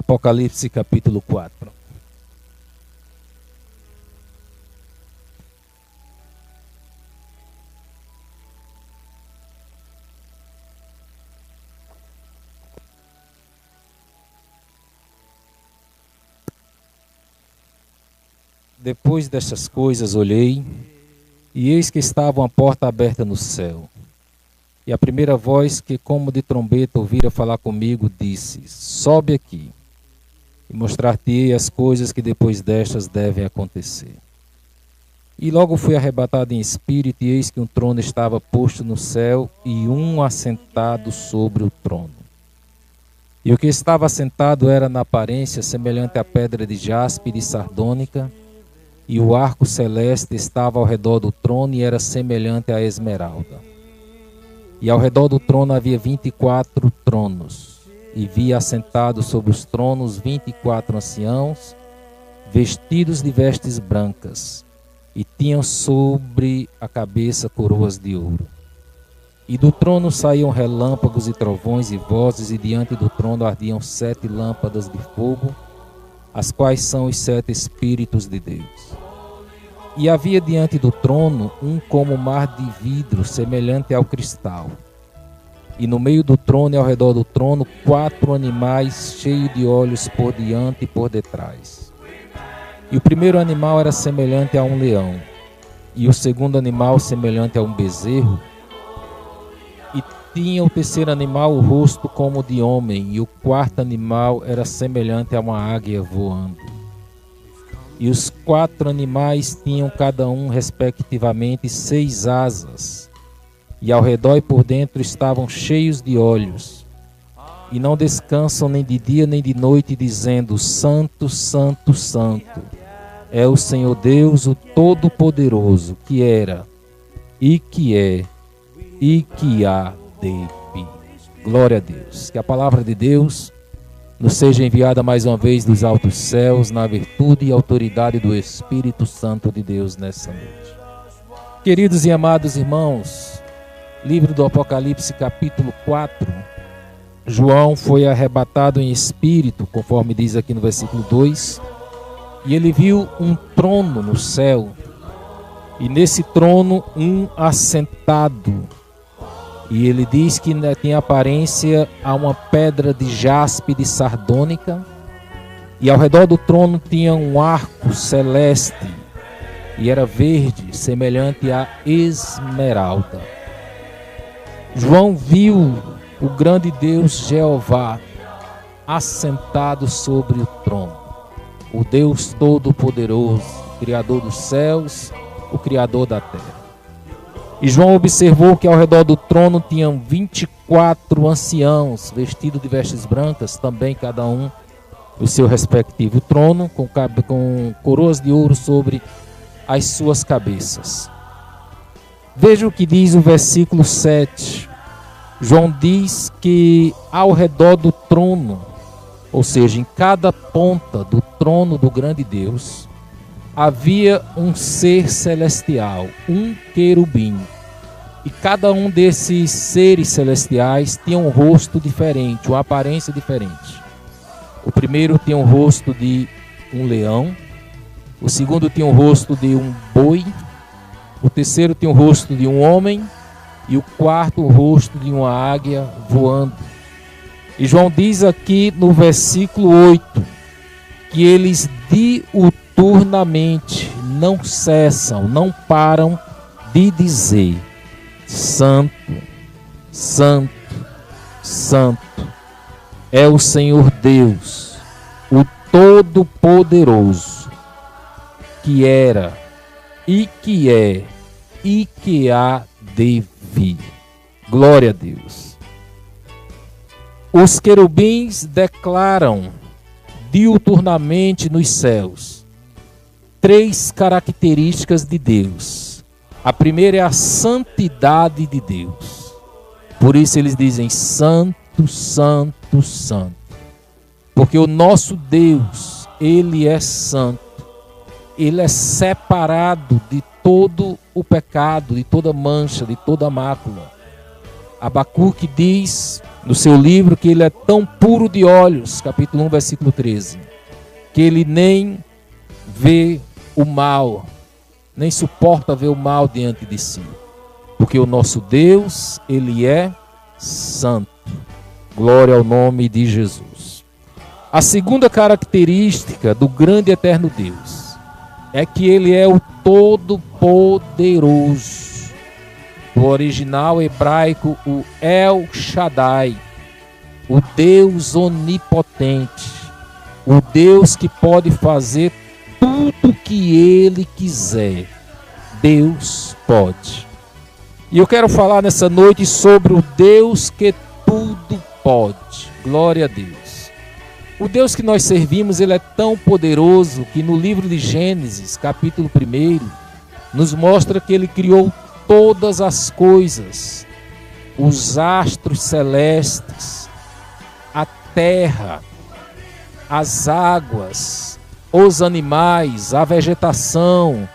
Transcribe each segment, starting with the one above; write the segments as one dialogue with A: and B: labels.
A: Apocalipse capítulo 4. Depois destas coisas olhei, e eis que estava uma porta aberta no céu. E a primeira voz que como de trombeta ouvira falar comigo, disse: sobe aqui, e mostrar-te-ei as coisas que depois destas devem acontecer. E logo fui arrebatado em espírito, e eis que um trono estava posto no céu, e um assentado sobre o trono. E o que estava assentado era na aparência semelhante à pedra de jaspe e de sardônica, e o arco celeste estava ao redor do trono e era semelhante à esmeralda. E ao redor do trono havia 24 tronos, e vi assentados sobre os tronos 24 anciãos, vestidos de vestes brancas, e tinham sobre a cabeça coroas de ouro. E do trono saíam relâmpagos e trovões e vozes, e diante do trono ardiam 7 lâmpadas de fogo, as quais são os 7 Espíritos de Deus. E havia diante do trono um como mar de vidro, semelhante ao cristal. E no meio do trono e ao redor do trono, 4 animais cheios de olhos por diante e por detrás. E o primeiro animal era semelhante a um leão, e o segundo animal semelhante a um bezerro. E tinha o terceiro animal o rosto como de homem, e o quarto animal era semelhante a uma águia voando. E os 4 animais tinham cada um, respectivamente, 6 asas, e ao redor e por dentro estavam cheios de olhos, e não descansam nem de dia nem de noite, dizendo: Santo, Santo, Santo, é o Senhor Deus, o Todo-Poderoso, que era, e que é, e que há de vir. Glória a Deus. Que a palavra de Deus nos seja enviada mais uma vez dos altos céus, na virtude e autoridade do Espírito Santo de Deus nessa noite. Queridos e amados irmãos, livro do Apocalipse capítulo 4, João foi arrebatado em espírito, conforme diz aqui no versículo 2, e ele viu um trono no céu, e nesse trono um assentado. E ele diz que tem aparência a uma pedra de jaspe de sardônica. E ao redor do trono tinha um arco celeste. E era verde, semelhante a esmeralda. João viu o grande Deus Jeová assentado sobre o trono. O Deus Todo-Poderoso, Criador dos céus, o Criador da terra. E João observou que ao redor do trono tinham 24 anciãos, vestidos de vestes brancas, também cada um o seu respectivo trono, com coroas de ouro sobre as suas cabeças. Veja o que diz o versículo 7. João diz que ao redor do trono, ou seja, em cada ponta do trono do grande Deus, havia um ser celestial, um querubim. E cada um desses seres celestiais tinha um rosto diferente, uma aparência diferente. O primeiro tinha o rosto de um leão, o segundo tinha o rosto de um boi, o terceiro tinha o rosto de um homem e o quarto o rosto de uma águia voando. E João diz aqui no versículo 8 que eles diuturnamente não cessam, não param de dizer: Santo, Santo, Santo é o Senhor Deus, o Todo-Poderoso, que era, e que é, e que há de vir. Glória a Deus. Os querubins declaram diuturnamente nos céus 3 características de Deus. A primeira é a santidade de Deus. Por isso eles dizem: Santo, Santo, Santo. Porque o nosso Deus, Ele é santo. Ele é separado de todo o pecado, de toda mancha, de toda mácula. Abacuque diz no seu livro que ele é tão puro de olhos, capítulo 1, versículo 13, que ele nem vê o mal, nem suporta ver o mal diante de si. Porque o nosso Deus, ele é santo. Glória ao nome de Jesus. A segunda característica do grande e eterno Deus é que ele é o Todo-Poderoso. Do original hebraico, o El Shaddai, o Deus onipotente, o Deus que pode fazer tudo que ele quiser. Deus pode. E eu quero falar nessa noite sobre o Deus que tudo pode. Glória a Deus. O Deus que nós servimos, ele é tão poderoso que no livro de Gênesis, capítulo 1, nos mostra que ele criou todas as coisas, os astros celestes, a terra, as águas, os animais, a vegetação,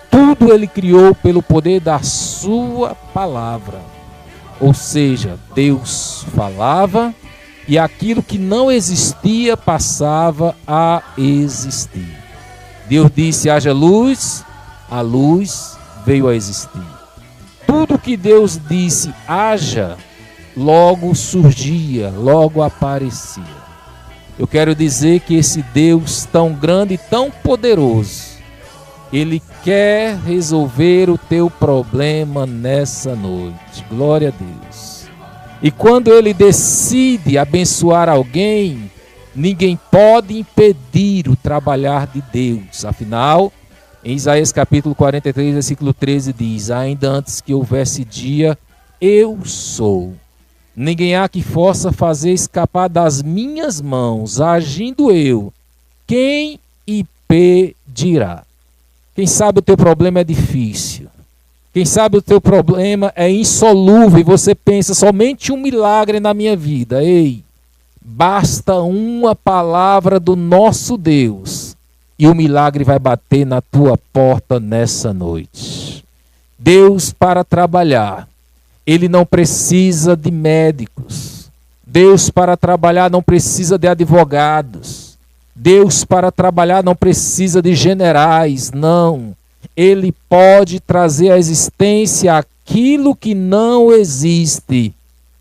A: tudo ele criou pelo poder da sua palavra. Ou seja, Deus falava e aquilo que não existia passava a existir. Deus disse: haja luz, a luz veio a existir. Tudo que Deus disse haja, logo surgia, logo aparecia. Eu quero dizer que esse Deus tão grande e tão poderoso, ele quer resolver o teu problema nessa noite. Glória a Deus. E quando ele decide abençoar alguém, ninguém pode impedir o trabalhar de Deus. Afinal, em Isaías capítulo 43, versículo 13 diz: ainda antes que houvesse dia, eu sou. Ninguém há que possa fazer escapar das minhas mãos. Agindo eu, quem impedirá? Quem sabe o teu problema é difícil. Quem sabe o teu problema é insolúvel e você pensa: somente um milagre na minha vida. Ei, basta uma palavra do nosso Deus e o milagre vai bater na tua porta nessa noite. Deus, para trabalhar, ele não precisa de médicos. Deus, para trabalhar, não precisa de advogados. Deus, para trabalhar, não precisa de generais, não. Ele pode trazer à existência aquilo que não existe.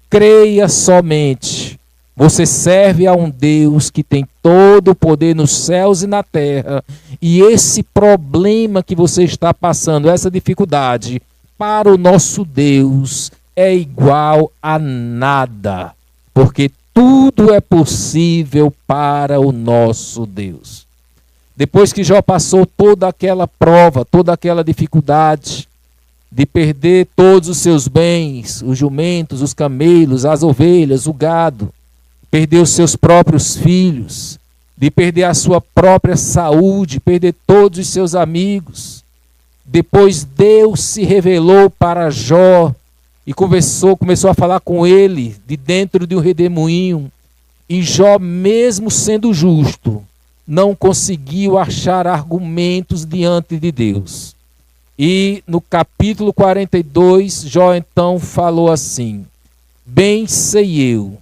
A: Creia somente. Você serve a um Deus que tem todo o poder nos céus e na terra. E esse problema que você está passando, essa dificuldade, para o nosso Deus é igual a nada. Porque tudo é possível para o nosso Deus. Depois que Jó passou toda aquela prova, toda aquela dificuldade de perder todos os seus bens, os jumentos, os camelos, as ovelhas, o gado, perder os seus próprios filhos, de perder a sua própria saúde, perder todos os seus amigos. Depois Deus se revelou para Jó e começou a falar com ele de dentro de um redemoinho. E Jó, mesmo sendo justo, não conseguiu achar argumentos diante de Deus. E no capítulo 42, Jó então falou assim: bem sei eu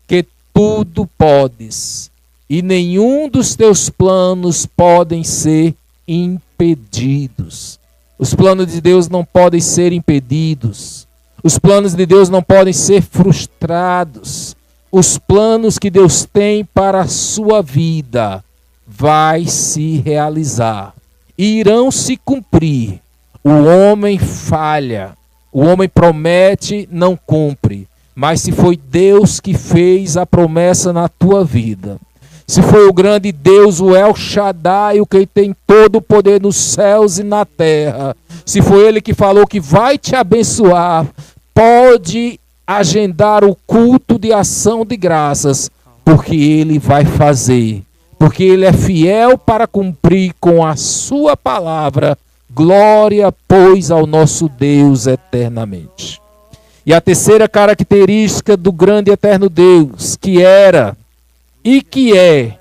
A: que tudo podes, e nenhum dos teus planos podem ser impedidos. Os planos de Deus não podem ser impedidos. Os planos de Deus não podem ser frustrados. Os planos que Deus tem para a sua vida vai se realizar. Irão se cumprir. O homem falha. O homem promete, não cumpre. Mas se foi Deus que fez a promessa na tua vida, se foi o grande Deus, o El Shaddai, o que tem todo o poder nos céus e na terra, se foi Ele que falou que vai te abençoar, pode agendar o culto de ação de graças, porque Ele vai fazer. Porque Ele é fiel para cumprir com a sua palavra. Glória, pois, ao nosso Deus eternamente. E a terceira característica do grande e eterno Deus, que era, e que é,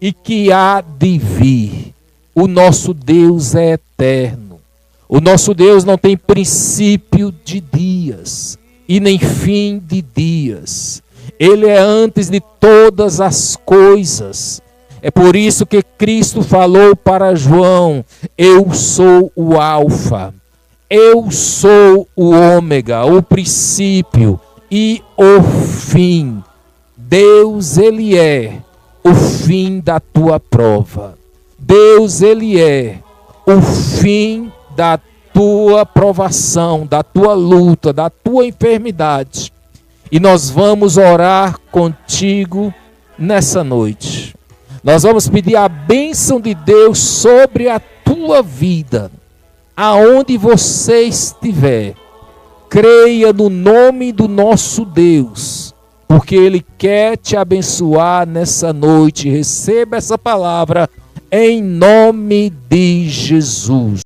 A: e que há de vir. O nosso Deus é eterno. O nosso Deus não tem princípio de dias, e nem fim de dias. Ele é antes de todas as coisas. É por isso que Cristo falou para João: eu sou o Alfa, eu sou o Ômega, o princípio e o fim. Deus, Ele é o fim da tua prova. Deus, Ele é o fim da tua provação, da tua luta, da tua enfermidade. E nós vamos orar contigo nessa noite. Nós vamos pedir a bênção de Deus sobre a tua vida. Aonde você estiver, creia no nome do nosso Deus, porque Ele quer te abençoar nessa noite. Receba essa palavra em nome de Jesus.